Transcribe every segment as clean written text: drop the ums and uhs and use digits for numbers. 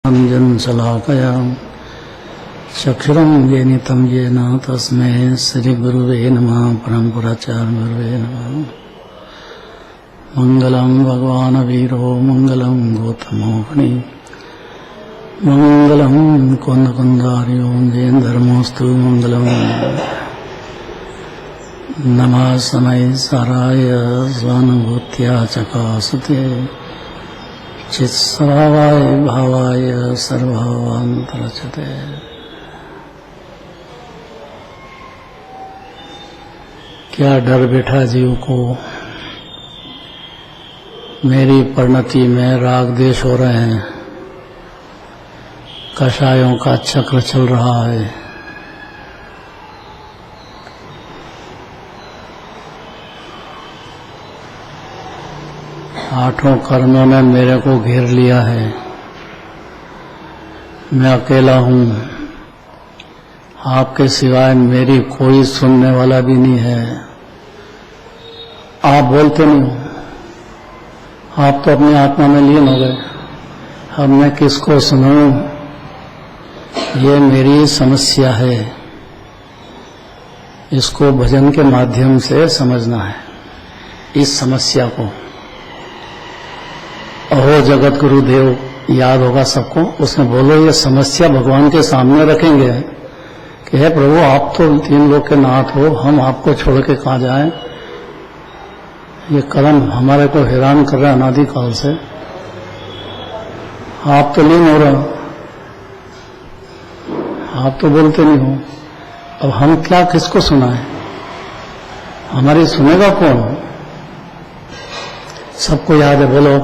अंजनशलाकया चक्षुरुन्मीलितं येन तस्मै श्रीगुरुवे नमः। परमपुराचार्यगुरुवे नमः। मंगलं भगवान् वीरो मंगलं गौतमो मुनि मंगलं कुन्दकुन्दार्यो जैन धर्मोस्तु मंगलं। नमः समय साराय स्वानुभूत्या चकासते चित्स्वभावाय भावाय सर्वभावान्तरचते। क्या डर बैठा जीव को, मेरी परिणति में राग द्वेष हो रहे हैं, कषायों का चक्र चल रहा है। आठों कर्मों ने मेरे को घेर लिया है, मैं अकेला हूँ, आपके सिवाय मेरी कोई सुनने वाला भी नहीं है। आप बोलते नहीं हो, आप तो अपनी आत्मा में लीन हो गए, अब मैं किसको सुनाऊं? ये मेरी समस्या है, इसको भजन के माध्यम से समझना है। इस समस्या को अहो जगत गुरु देव याद होगा सबको, उसमें बोलो ये समस्या भगवान के सामने रखेंगे कि हे प्रभु आप तो तीन लोग के नाथ हो, हम आपको छोड़ के कहाँ जाएं? ये कर्म हमारे को हैरान कर रहा है अनादि काल से। आप तो लीन हो रहे हो, आप तो बोलते नहीं हो, अब हम क्या किसको सुनाएं? हमारी सुनेगा कौन? सबको याद है, बोलो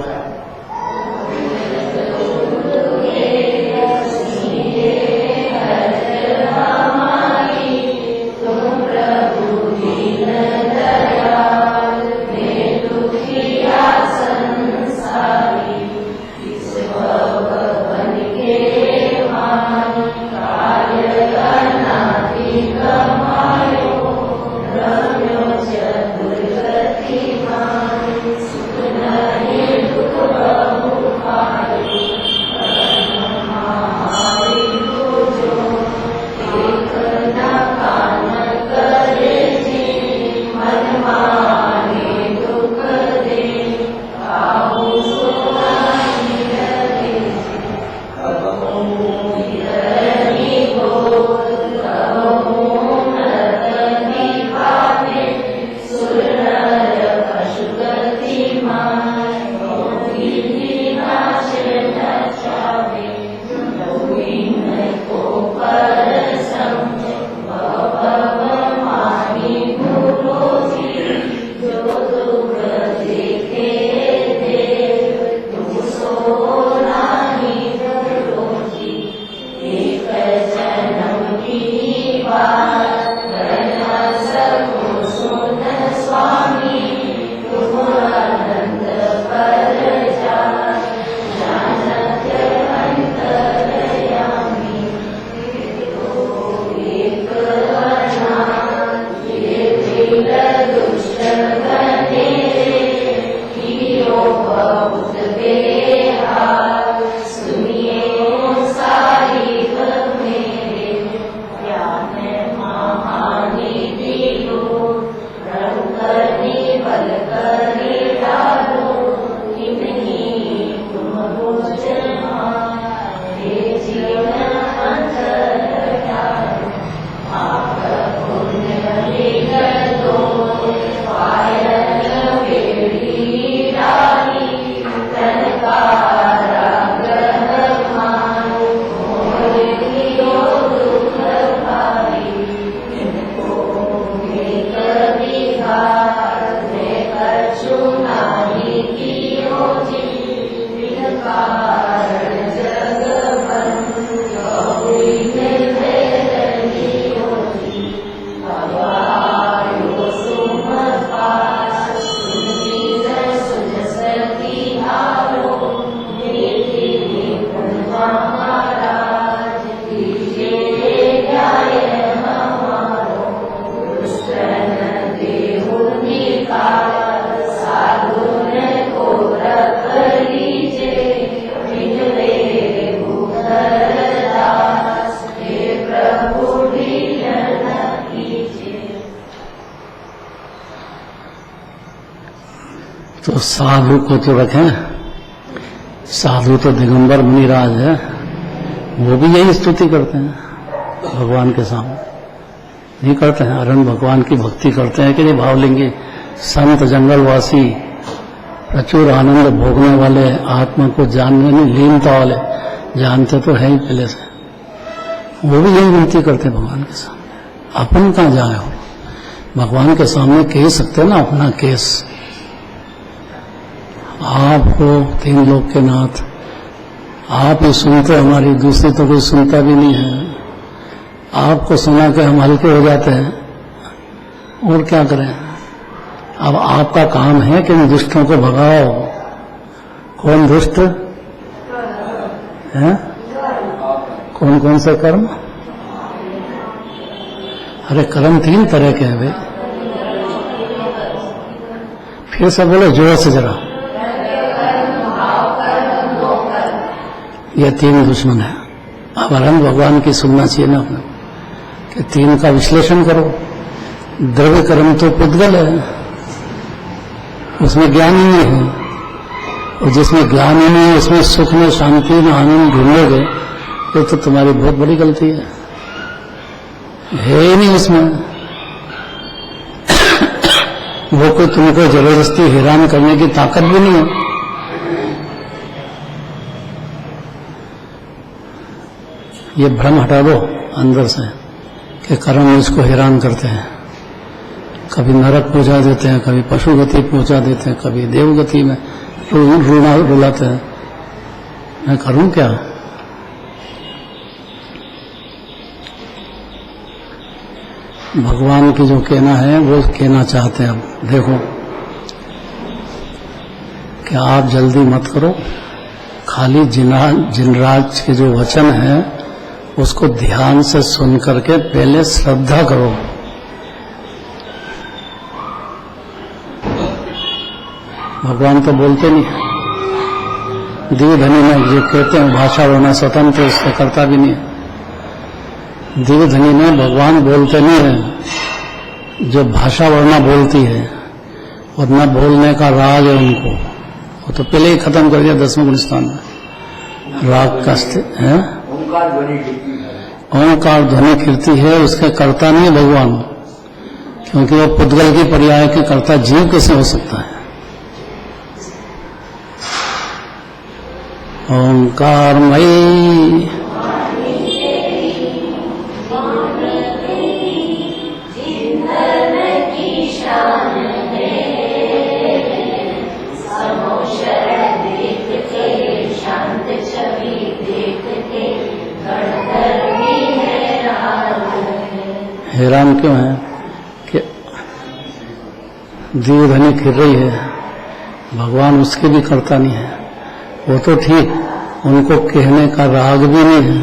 तो साधु को तो रखें, साधु तो दिगंबर मुनिराज है, वो भी यही स्तुति करते हैं भगवान के सामने, नहीं करते हैं? अरण्य भगवान की भक्ति करते हैं कि नहीं? भावलिंगी संत जंगलवासी प्रचुर आनंद भोगने वाले, आत्मा को जानने में लीनता वाले, जानते तो है ही पहले से, वो भी यही विनती करते हैं भगवान के सामने। अपन कहाँ जाए हो, भगवान के सामने कह सकते ना अपना केस। आप हो तीन लोक के नाथ, आप ही सुनते, हमारी दूसरी तो कोई सुनता भी नहीं है। आपको सुना के हम हल्के हो जाते हैं, और क्या करें? अब आपका काम है कि इन दुष्टों को भगाओ। कौन दुष्ट है? कौन कौन से कर्म? अरे कर्म तीन तरह के हैं भाई, फिर से बोलो जोर से जरा। ये तीन दुश्मन है। अब अरण्य भगवान की सुनना चाहिए ना अपने कि तीन का विश्लेषण करो। द्रव्य कर्म तो पुद्गल है, उसमें ज्ञान ही नहीं है, और जिसमें ज्ञान ही नहीं है उसमें सुख में, शांति में, आनंद ढूंढोगे, ये तो तुम्हारी बहुत बड़ी गलती है ही नहीं उसमें। वो कोई तुमको जबरदस्ती हैरान करने की ताकत भी नहीं है। ये भ्रम हटा दो अंदर से कि कर्म इसको हैरान करते हैं, कभी नरक पहुंचा देते हैं, कभी पशु गति पहुंचा देते हैं, कभी देवगति में रुलाते हैं। मैं करूं क्या? भगवान की जो कहना है वो कहना चाहते हैं। अब देखो कि आप जल्दी मत करो, खाली जिनराज के जो वचन है उसको ध्यान से सुन करके पहले श्रद्धा करो। भगवान तो बोलते नहीं, दिव्यधनी में जो कहते हैं भाषा होना स्वतंत्र, उसका करता भी नहीं है। दिव्यधनी में भगवान बोलते नहीं है, जो भाषा वर्णा बोलती है और न बोलने का राग है उनको, वो तो पहले ही खत्म कर दिया 10वें गुणस्थान में। राग का है, ओंकार ध्वनि कीर्ति है, उसके कर्ता नहीं है भगवान, क्योंकि वो पुद्गल की पर्याय के कर्ता जीव कैसे हो सकता है? ओंकारमयी हैरान क्यों है कि दिव्यधनी फिर रही है, भगवान उसके भी करता नहीं है। वो तो ठीक, उनको कहने का राग भी नहीं है।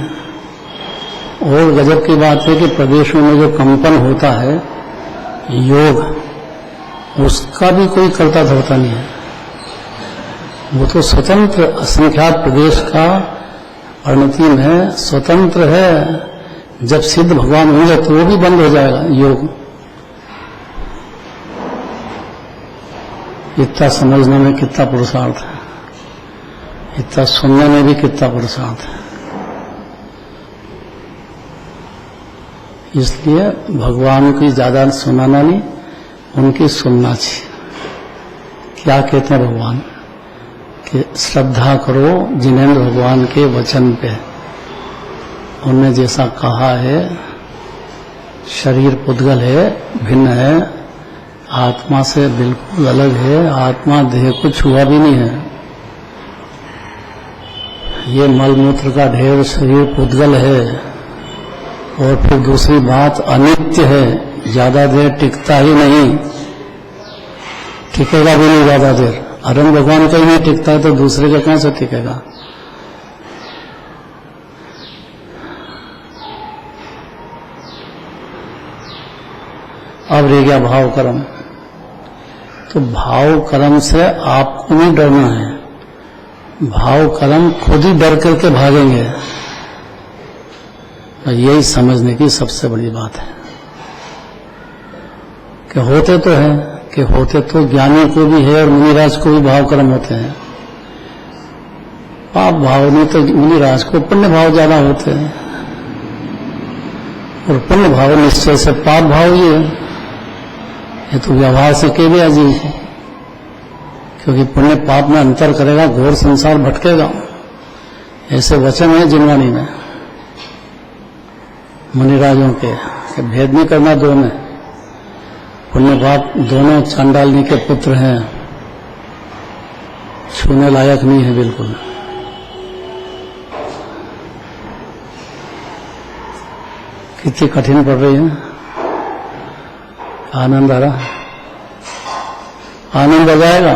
और गजब की बात है कि प्रदेशों में जो कंपन होता है योग, उसका भी कोई करता धरता नहीं है। वो तो स्वतंत्र असंख्यात प्रदेश का परिणति में स्वतंत्र है। जब सिद्ध भगवान होंगे तो वो भी बंद हो जाएगा योग। इतना समझने में कितना पुरुषार्थ है, इतना सुनने में भी कितना पुरुषार्थ है। इसलिए भगवान की ज्यादा सुनाना नहीं, उनकी सुनना चाहिए। क्या कहते हैं भगवान कि श्रद्धा करो जिनेंद्र भगवान के वचन पे। उन्होंने जैसा कहा है, शरीर पुद्गल है, भिन्न है, आत्मा से बिल्कुल अलग है, आत्मा देह को छुआ भी नहीं है। ये मलमूत्र का ढेर शरीर पुद्गल है। और फिर दूसरी बात अनित्य है, ज्यादा देर टिकता ही नहीं, टिकेगा भी नहीं ज्यादा देर। अरण्य भगवान का ही नहीं टिकता है तो दूसरे का कहां से टिकेगा? अब रह गया भाव कर्म। तो भाव कर्म से आपको नहीं डरना है, भाव कर्म खुद ही डर करके भागेंगे। यही समझने की सबसे बड़ी बात है कि होते तो हैं कि होते तो ज्ञानी को भी है और मुनिराज को भी भाव कर्म होते हैं। पाप भाव में तो मुनिराज को पुण्य भाव ज्यादा होते हैं, और पुण्य भाव निश्चय से पाप भाव ये तो व्यवहार से के भी अजीब है, क्योंकि पुण्य पाप में अंतर करेगा, घोर संसार भटकेगा। ऐसे वचन है जिनवाणी में मुनिराजों के भेद नहीं करना दो में। पुण्य पाप दोनों चांडालनी के पुत्र हैं, छूने लायक नहीं है बिल्कुल। कितनी कठिन पड़ रही है। आनंद आ रहा, आनंद आ जाएगा।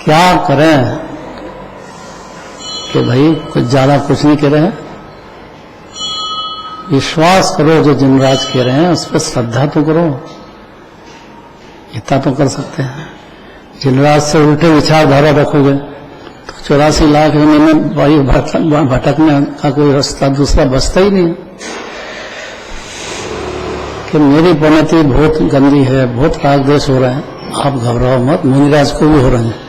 क्या करें कि भाई कुछ ज्यादा कुछ नहीं कह रहे हैं, विश्वास करो जो जिनराज कह रहे हैं उस पर श्रद्धा तो करो, इतना तो कर सकते हैं। जिनराज से उल्टे विचारधारा रखोगे तो 84 लाख में वायु भटकने का कोई रास्ता दूसरा बचता ही नहीं है। कि मेरी परिणति बहुत गंदी है, बहुत राग द्वेष हो रहा है, आप घबराओ मत, मुनिराज को भी हो रहे हैं,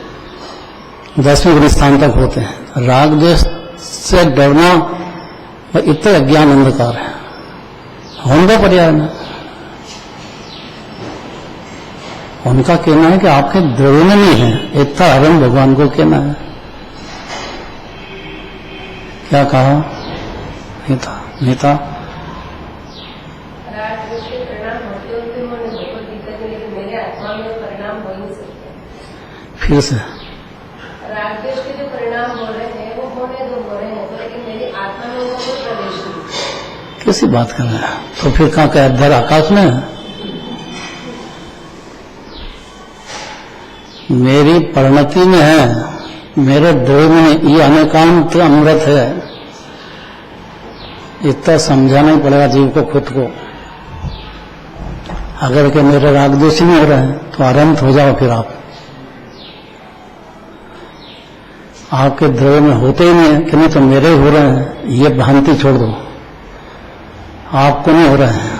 10वें गुरु स्थान तक होते हैं। राग द्वेष से डरना इतना अज्ञान अंधकार है, होंगे पर्याय में। उनका कहना है कि आपके द्रव्य में नहीं है, इतना हरण भगवान को कहना है। क्या कहा नेता फिर से रागद्वेष के जो परिणाम हो रहे हैं वो हो रहे हैं, तो लेकिन मेरी आत्मा में उनका कोई प्रवेश नहीं। कैसी बात कर रहे हैं? तो फिर कहाँ का अध्यार आकाश में है? मेरी परिणति में है, मेरे देह में ये अनेकांत अमृत है। इतना समझाना ही पड़ेगा जीव को, खुद को। अगर के मेरे रागद्वेष नहीं हो रहे हैं तो अनंत हो जाओ फिर आप। आपके द्रव्य में होते ही नहीं है कि नहीं तो मेरे हो रहे हैं, ये भ्रांति छोड़ दो। आपको नहीं हो रहे हैं,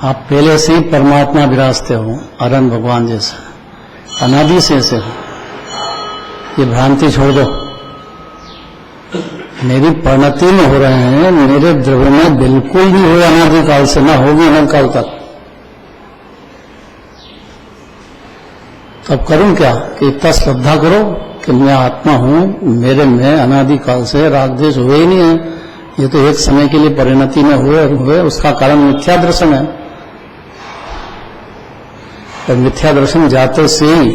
आप पहले से ही परमात्मा विराजते हो, अरन भगवान जैसे, अनादि से ऐसे हो। ये भ्रांति छोड़ दो। मेरी परिणति में हो रहे हैं, मेरे द्रव्य में बिल्कुल भी हो अनादिकाल से, ना होगी अनंत काल तक। तब करूं क्या कि इतना श्रद्धा करो कि मैं आत्मा हूं, मेरे में अनादिकाल से राग द्वेष हुए ही नहीं है। ये तो एक समय के लिए परिणति में हुए, उसका कारण मिथ्या दर्शन है। और मिथ्या दर्शन जाते से ही,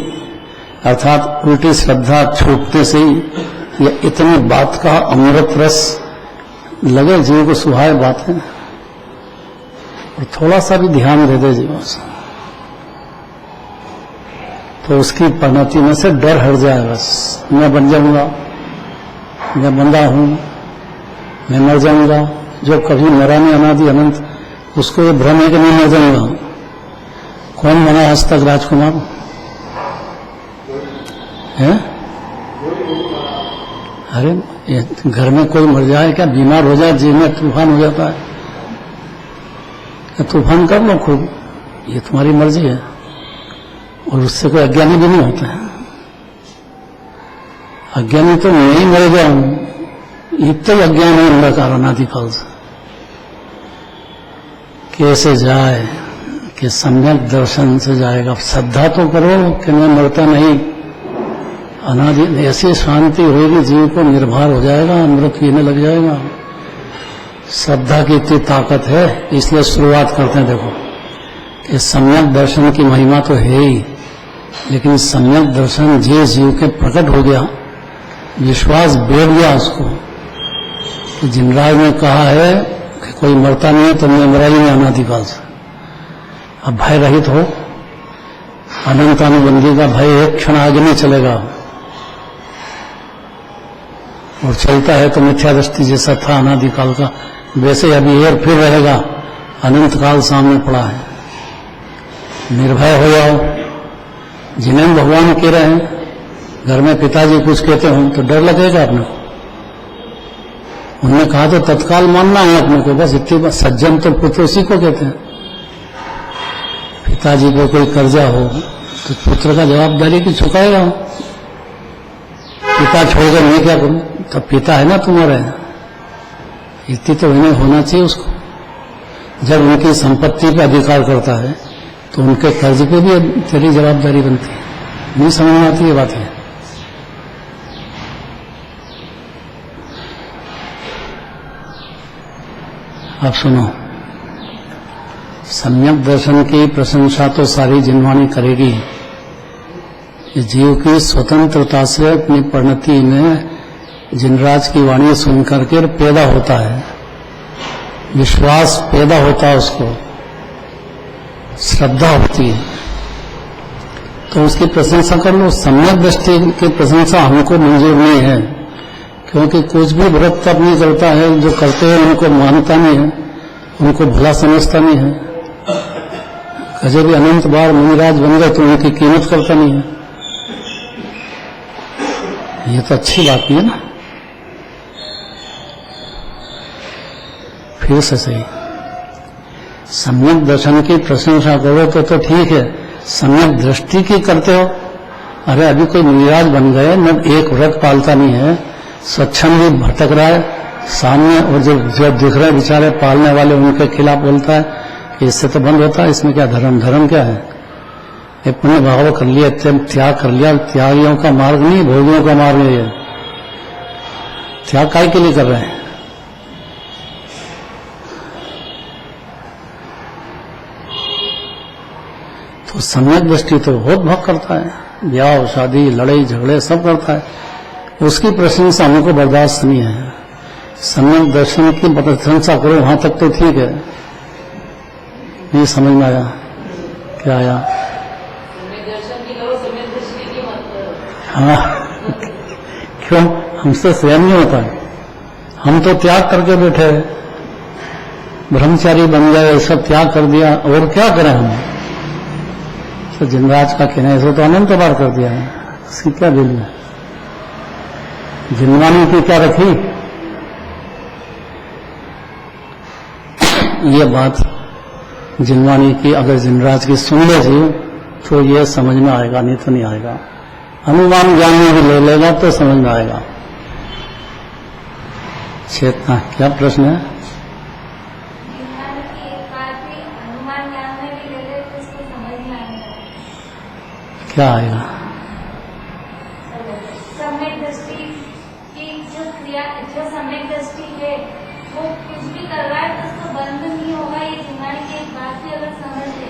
अर्थात उल्टी श्रद्धा छूटने से ही, ये इतनी बात का अमृत रस लगे जीव को, सुहाए बात है। और थोड़ा सा भी ध्यान दे दे जीवन से तो उसकी परिणति में से डर हट जाए। बस मैं बन जाऊंगा, मैं बंदा हूं, मैं मर जाऊंगा। जो कभी मरा नहीं अनादि अनंत, उसको ये भ्रम है कि मैं मर जाऊंगा। कौन बना आज तक राजकुमार है? अरे घर में कोई मर जाए क्या, बीमार हो जाए, जीव में तूफान हो जाता है, तूफान कर लो खूब, ये तुम्हारी मर्जी है। और उससे कोई अज्ञानी भी नहीं होता है। अज्ञानी तो मैं ही मर गया हूं, इतना अज्ञान है अंधकार अनादिकाल से। कैसे जाए कि सम्यक दर्शन से जाएगा। श्रद्धा तो करो कि मैं मरता नहीं, अनादि ऐसी शांति होगी, जीव को निर्भर हो जाएगा, अमृत पीने लग जाएगा। श्रद्धा की इतनी ताकत है, इसलिए शुरुआत करते हैं। देखो कि सम्यक दर्शन की महिमा तो है ही, लेकिन सम्यक दर्शन जे जीव के प्रकट हो गया, विश्वास बैठ गया उसको कि जिनराज ने कहा है कि कोई मरता नहीं है तो मैं मरा ही नहीं अनादिकाल से। अब भय रहित हो, अनंत अनुबंधी का भय एक क्षण आगे नहीं चलेगा, और चलता है तो मिथ्या दृष्टि जैसा था अनादिकाल का, वैसे अभी और फिर रहेगा। अनंत काल सामने पड़ा है, निर्भय हो जाओ। जिन्हें भगवान कह रहे हैं, घर में पिताजी कुछ कहते हो तो डर लगेगा अपने को, उन्होंने कहा तो तत्काल मानना है अपने को, बस इतनी बात। सज्जन तो पुत्र उसी को कहते हैं। पिताजी को कोई कर्जा हो तो पुत्र का जवाबदारी की चुकाएगा हूं। पिता छोड़कर मैं क्या करूं, तो पिता है ना तुम्हारा, इतनी तो इन्हें होना चाहिए उसको। जब उनकी संपत्ति पे अधिकार करता है तो उनके कर्ज पे भी तेरी जवाबदारी बनती है। नहीं समझ में आती ये बात है। आप सुनो, सम्यक दर्शन की प्रशंसा तो सारी जिनवाणी करेगी। जीव की स्वतंत्रता से अपनी परिणति में जिनराज की वाणी सुन करके पैदा होता है, विश्वास पैदा होता है, उसको श्रद्धा होती है, तो उसकी प्रशंसा कर लो। सम्यक दृष्टि की प्रशंसा हमको मंजूर नहीं है, क्योंकि कुछ भी व्रत तब नहीं करता है जो करते हैं उनको मानता नहीं है, उनको भला समझता नहीं है। कभी भी अनंत बार मुनिराज बन गए तो उनकी कीमत करता नहीं है। ये तो अच्छी बात नहीं है ना। फिर से सही, सम्यक दर्शन की प्रशंसा करो तो ठीक है, सम्यक दृष्टि की करते हो। अरे अभी कोई मुनिराज बन गए, न एक व्रत पालता नहीं है, स्वच्छंद भी भटक रहा है सामने, और जो दिख रहे बेचारे पालने वाले उनके खिलाफ बोलता है कि इससे तो बंद होता है, इसमें क्या धर्म, धर्म क्या है? ये पुण्य भाव कर लिया, त्याग कर लिया। त्यागियों का मार्ग नहीं, भोगियों का मार्ग है ये। त्याग काय के लिए कर रहे हैं? तो सम्यक दृष्टि तो बहुत भाग करता है, ब्याह शादी लड़ाई झगड़े सब करता है, उसकी प्रशंसा हमको बर्दाश्त नहीं है। सम्यक दर्शन की प्रशंसा करो, वहां तक तो ठीक है। नहीं समझ में आया? क्या आया? हाँ, क्यों? हमसे स्वयं नहीं होता है। हम तो त्याग करके बैठे हैं, ब्रह्मचारी बन गए, सब त्याग कर दिया, और क्या करें हम? तो जिनराज का कहना है, तो अनंत बार कर दिया है, उसकी क्या वैल्यू है? जिनवाणी की क्या रखी? ये बात जिनवाणी की अगर जिनराज की सुन ले जी तो ये समझ में आएगा, नहीं तो नहीं आएगा। अनुमान ज्ञान में भी ले लेगा तो समझ में आएगा। चेतना, क्या प्रश्न है? क्या आएगा? सम्यक दृष्टि की जो क्रिया, जो सम्यक दृष्टि है वो कुछ भी कर रहा है तो उसको बंद नहीं होगा। ये जिनवाणी की एक बात भी अगर समझ ले,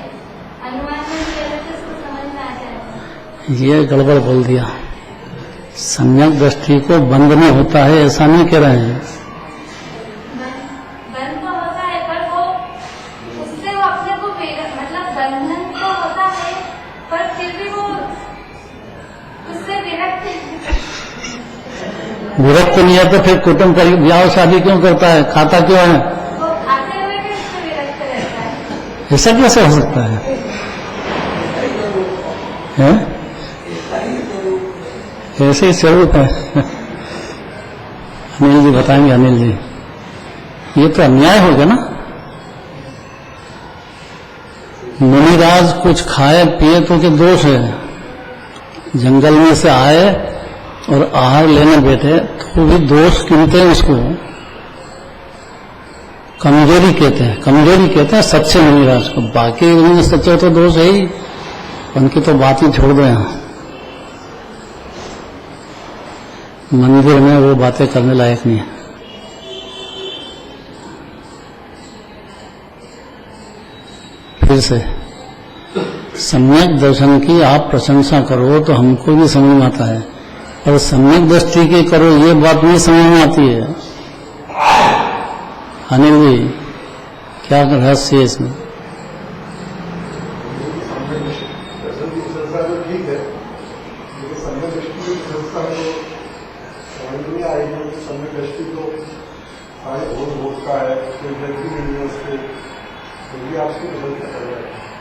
अनुमान में भी अगर तो उसको समझ में आ जाएगा। ये गड़बड़ बोल दिया। सम्यक दृष्टि को बंद नहीं होता है ऐसा नहीं कह रहे हैं। बंद तो होता है, पर वो उससे वो अपने को मतलब बंधन तो होता है, पर फिर भी वो उससे विरक्त नहीं है तो फिर कुटुंब ब्याह शादी क्यों करता है? खाता क्यों है? वो खाते हुए भी उससे विरक्त रहता है। ऐसा कैसे हो सकता है? ऐसे ही स्वरूप है। अनिल जी बताएंगे। अनिल जी, ये तो अन्याय हो गया ना। मुनिराज कुछ खाए पिए तो क्या दोष है? जंगल में से आए और आहार लेने बैठे तो भी दोष गिनते हैं, उसको कमजोरी कहते हैं। कमजोरी कहते हैं सच्चे मुनिराज को। बाकी उनमें सच्चे तो दोष है ही, उनकी तो बात ही छोड़ दो। यहाँ मंदिर में वो बातें करने लायक नहीं है। फिर से सम्यक दर्शन की आप प्रशंसा करो तो हमको भी समझ में आता है, और सम्यक दृष्टि की करो ये बात नहीं समझ में आती है। अनिल जी, क्या रहस्य है इसमें?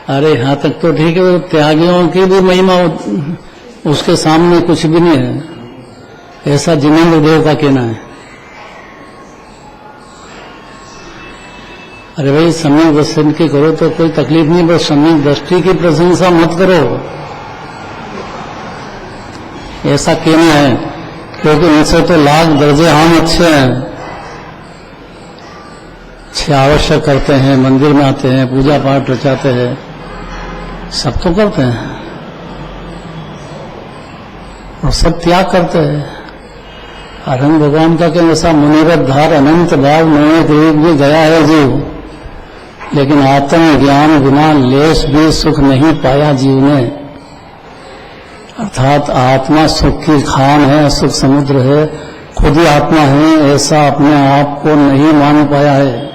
अरे यहाँ तक तो ठीक है, त्यागियों की भी महिमा उसके सामने कुछ भी नहीं है, ऐसा जिनेंद्र देव का कहना है। अरे भाई सम्यक दर्शन की करो तो कोई तकलीफ नहीं, बस सम्यक दृष्टि की प्रशंसा मत करो, ऐसा कहना है, क्योंकि उनसे तो लाख दर्जे हम अच्छे हैं, अच्छे आवश्यक करते हैं, मंदिर में आते हैं, पूजा पाठ रचाते हैं, सब तो करते हैं और सब त्याग करते हैं। अरहंत भगवान का क्या ऐसा मुनिरत धार अनंत भाव नए रूप भी गया है जीव, लेकिन आत्म ज्ञान बिना लेश भी सुख नहीं पाया जीव ने। अर्थात आत्मा सुख की खान है, सुख समुद्र है, खुद ही आत्मा है, ऐसा अपने आप को नहीं मान पाया है।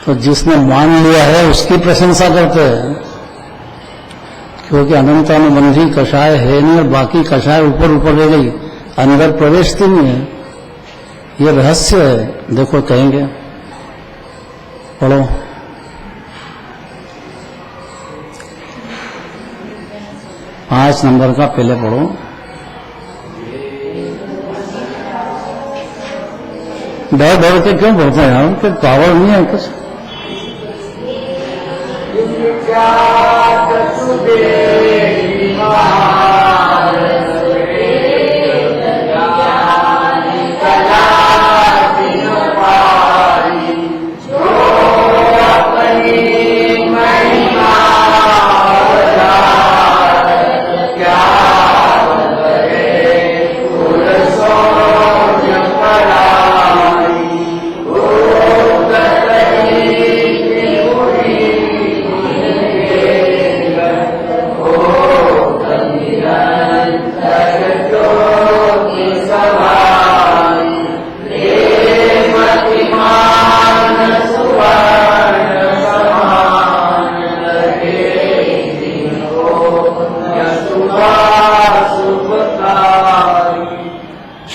तो जिसने मान लिया है उसकी प्रशंसा करते हैं, क्योंकि अनंतानुबंधी कषाय है नहीं और बाकी कषाय ऊपर ऊपर रह गई, अंदर प्रवेश नहीं है। ये रहस्य है। देखो कहेंगे, पढ़ो। पांच नंबर का पहले पढ़ो। डर डर के क्यों पढ़ते हैं यार? कि पावर नहीं है कुछ?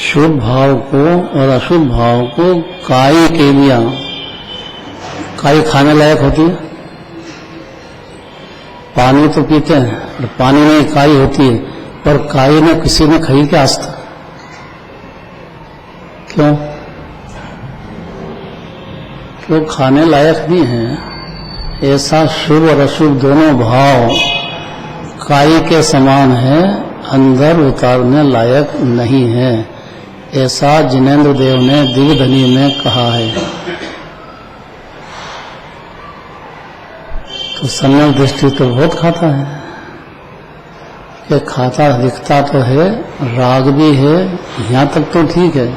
शुभ भाव को और अशुभ भाव को काई के लिया। काई खाने लायक होती है, पानी तो पीते हैं और पानी में काई होती है, पर काई ने किसी ने खाई क्या आज तक? क्यों खाने लायक नहीं है। ऐसा शुभ और अशुभ दोनों भाव काई के समान है, अंदर उतारने लायक नहीं है। ऐसा जिनेंद्र देव ने दिव्य धनी में कहा है। तो सम्यक दृष्टि तो बहुत खाता है, कि खाता दिखता तो है, राग भी है, यहाँ तक तो ठीक है,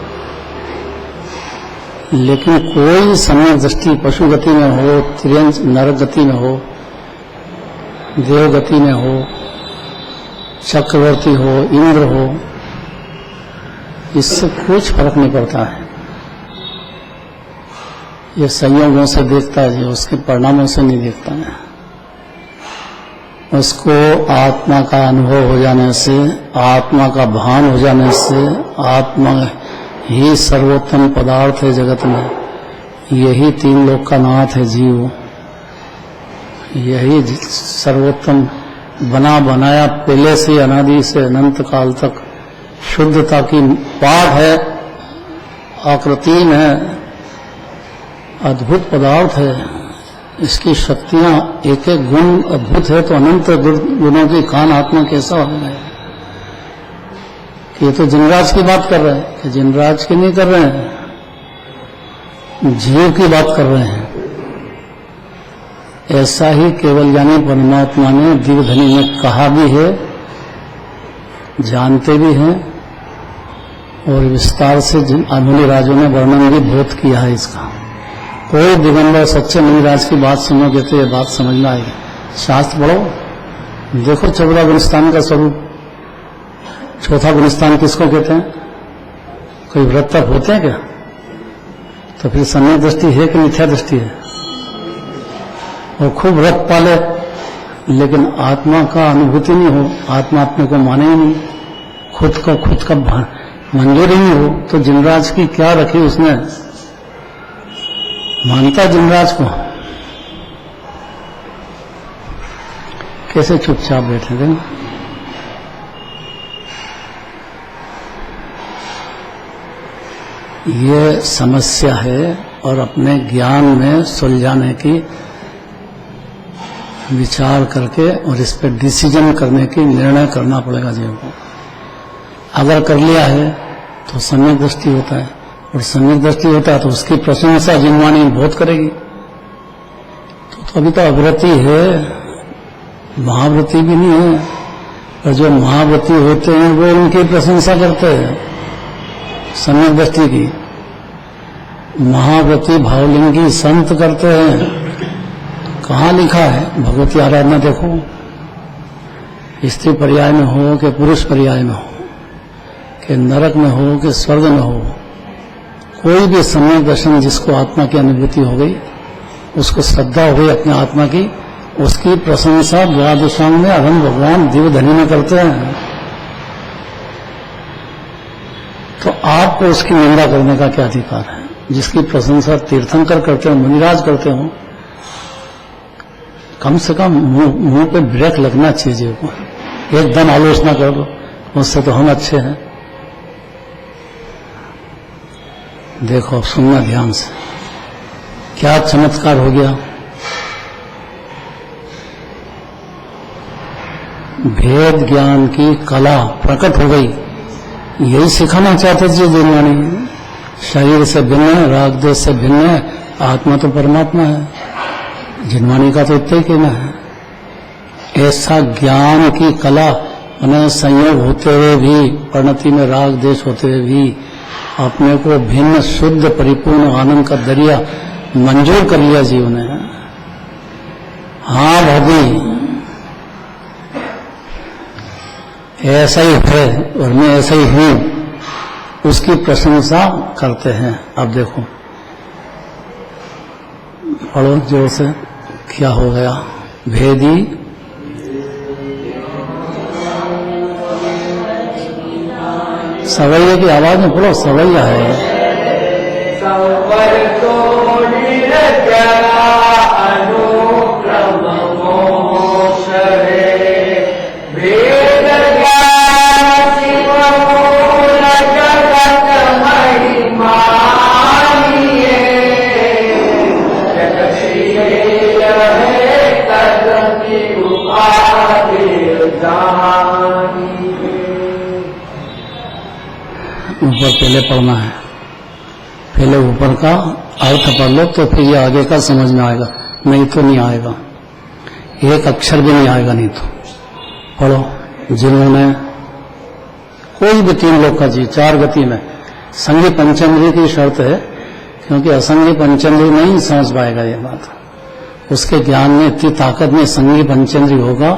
लेकिन कोई सम्यक दृष्टि पशु गति में हो, त्रियंश नरक गति में हो, देव गति में हो, चक्रवर्ती हो, इंद्र हो, इससे कुछ फर्क नहीं पड़ता है। ये संयोगों से देखता है, जो उसके परिणामों से नहीं देखता है। उसको आत्मा का अनुभव हो जाने से, आत्मा का भान हो जाने से, आत्मा ही सर्वोत्तम पदार्थ है जगत में, यही तीन लोक का नाथ है जीव, यही सर्वोत्तम बना बनाया पहले से अनादि से अनंत काल तक शुद्धता की पाठ है, आकृतिम है, अद्भुत पदार्थ है। इसकी शक्तियां एक एक गुण अद्भुत है, तो अनंत गुणों की खान आत्मा कैसा हो गया? ये तो जिनराज की बात कर रहे हैं, कि जिनराज की नहीं कर रहे हैं, जीव की बात कर रहे हैं। ऐसा ही केवल ज्ञानी परमात्मा ने दिव्य धनी में कहा भी है, जानते भी हैं, और विस्तार से मुनि राजों ने वर्णन भी बहुत किया है इसका। कोई दिगंबर सच्चे मुनिराज की बात सुनोगे तो ये बात समझना आएगी। शास्त्र पढ़ो, देखो 14 गुणस्थान का स्वरूप। चौथा गुणस्थान किसको कहते हैं? कोई व्रत तक होते हैं क्या? तो फिर सम्यक दृष्टि है कि मिथ्या दृष्टि है? और खूब व्रत पाले, लेकिन आत्मा का अनुभूति नहीं हो, आत्मा अपने को माने ही नहीं, खुद का मंजूर ही नहीं हो, तो जिनराज की क्या रखी उसने? मानता जिनराज को? कैसे चुपचाप बैठे थे? ये समस्या है। और अपने ज्ञान में सुलझाने की विचार करके और इस पर डिसीजन करने की निर्णय करना पड़ेगा जीव को। अगर कर लिया है तो सम्यक दृष्टि होता है, और सम्यक दृष्टि होता है तो उसकी प्रशंसा जिनवाणी बहुत करेगी। तो अभी तो अव्रति है, महाव्रति भी नहीं है, और जो महाव्रति होते हैं वो उनकी प्रशंसा करते हैं सम्यक दृष्टि की। महाव्रति भावलिंगी संत करते हैं। कहाँ लिखा है भगवती आराधना देखो, स्त्री पर्याय में हो कि पुरुष पर्याय में हो, कि नरक में हो कि स्वर्ग में हो, कोई भी सम्यक दर्शन जिसको आत्मा की अनुभूति हो गई, उसको श्रद्धा हो गई अपने आत्मा की, उसकी प्रशंसा द्वादशांग में अहम भगवान दिव्यधनी में करते हैं। तो आपको उसकी निंदा करने का क्या अधिकार है? जिसकी प्रशंसा तीर्थंकर करते हो, मुनिराज करते हो, कम से कम मुंह पे ब्रेक लगना चाहिए को। एकदम आलोचना कर दो उससे तो हम अच्छे हैं। देखो अब सुनना ध्यान से, क्या चमत्कार हो गया। भेद ज्ञान की कला प्रकट हो गई। यही सिखाना चाहते थे जिनवाणी। शरीर से भिन्न है, राग देश से भिन्न है, आत्मा तो परमात्मा है। जिनवाणी का तो इतना ही कहना है। ऐसा ज्ञान की कला मैंने संयोग होते हुए भी, परिणति में राग देश होते हुए भी अपने को भिन्न शुद्ध परिपूर्ण आनंद का दरिया मंजूर कर लिया जीव ने। हाँ भाभी ऐसा ही है और मैं ऐसा ही हूं, उसकी प्रशंसा करते हैं। अब देखो पढ़ो जोर से, क्या हो गया। भेदी सवैया की आवाज में पढ़ो, सवैया है। ऊपर पहले पढ़ना है, पहले ऊपर का अर्थ पढ़ लो तो फिर ये आगे का समझ में आएगा, नहीं तो नहीं आएगा, एक अक्षर भी नहीं आएगा। नहीं तो पढ़ो। जिन्होंने कोई भी तीन लोग का जी, चार गति में संगी पंचेंद्रिय की शर्त है, क्योंकि असंगी पंचेंद्रिय नहीं समझ पाएगा ये बात। उसके ज्ञान में इतनी ताकत में संगी पंचेंद्रिय होगा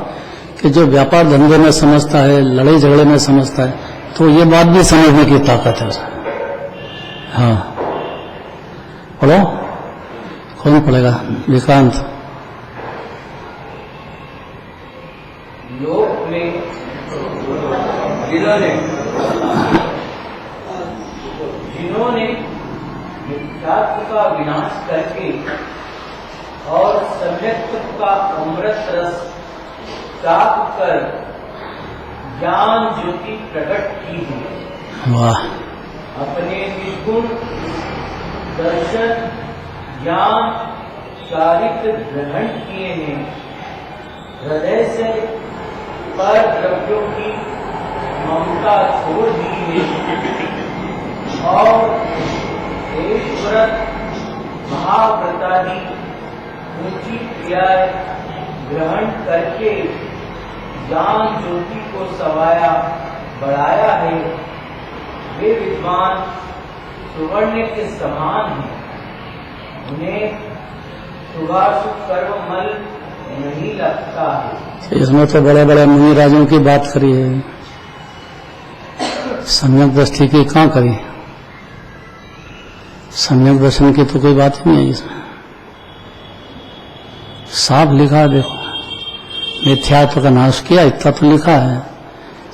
कि जो व्यापार धंधे में समझता है, लड़ाई झगड़े में समझता है, तो ये बात भी समझने की ताकत है उसे। हाँ पढ़ो। कौन पढ़ेगा? विक्रांत। लोक में जिन्होंने मिथ्यात्व का विनाश करके और सम्यक्त्व का अमृत रस प्राप्त कर ज्ञान ज्योति प्रकट की है। वाह। अपने निर्गुण दर्शन ज्ञान चारित्र ग्रहण किए हैं। हृदय से पर द्रव्यों की ममता छोड़ दी है और देशव्रत महाव्रतादि ऊंची क्रियाएं ग्रहण करके ज्ञान ज्योति को सवाया बढ़ाया है। वे विद्वान सुवर्ण के समान हैं, उन्हें शुभाशुभ कर्ममल नहीं लगता है। इसमें तो बड़े बड़े मुनि राजों की बात करी है, सम्यक दृष्टि की कहाँ करी? सम्यक दर्शन की तो कोई बात ही नहीं है इसमें। साफ लिखा है, देखो मिथ्यात्व का नाश किया, इतना तो लिखा है।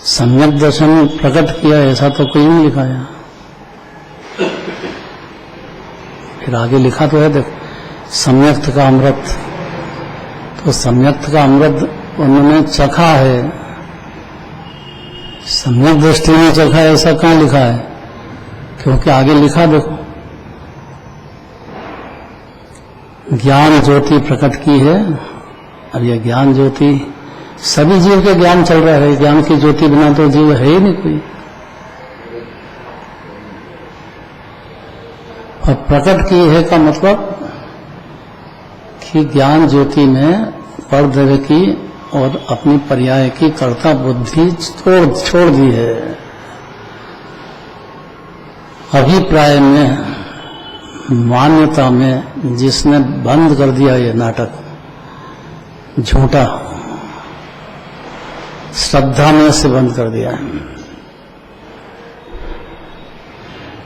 सम्यक दर्शन प्रकट किया, ऐसा तो कोई नहीं लिखा है। फिर आगे लिखा तो है, देखो सम्यक्त का अमृत, तो सम्यक्त का अमृत उन्होंने चखा है, सम्यक दृष्टि में चखा है, ऐसा कहाँ लिखा है? क्योंकि आगे लिखा देखो, ज्ञान ज्योति प्रकट की है। अब यह ज्ञान ज्योति सभी जीव के ज्ञान चल रहा है, ज्ञान की ज्योति बिना तो जीव है ही नहीं कोई। और प्रकट की है का मतलब कि ज्ञान ज्योति में परद्रव्य की और अपनी पर्याय की कर्ता बुद्धि छोड़ दी है। अभिप्राय में, मान्यता में जिसने बंद कर दिया ये नाटक झूठा, श्रद्धा में से बंद कर दिया है,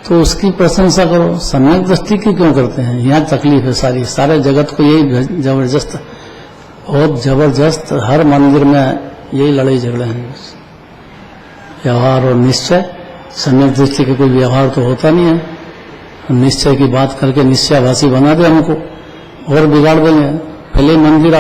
तो उसकी प्रशंसा करो। सम्यक दृष्टि की क्यों करते हैं? यहाँ तकलीफ है सारी, सारे जगत को यही जबरदस्त, बहुत जबरदस्त, हर मंदिर में यही लड़ाई झगड़े हैं, व्यवहार और निश्चय। सम्यक दृष्टि के कोई व्यवहार तो होता नहीं है, निश्चय की बात करके निश्चयभाषी बना दे हमको और बिगाड़ देंगे। पहले मंदिर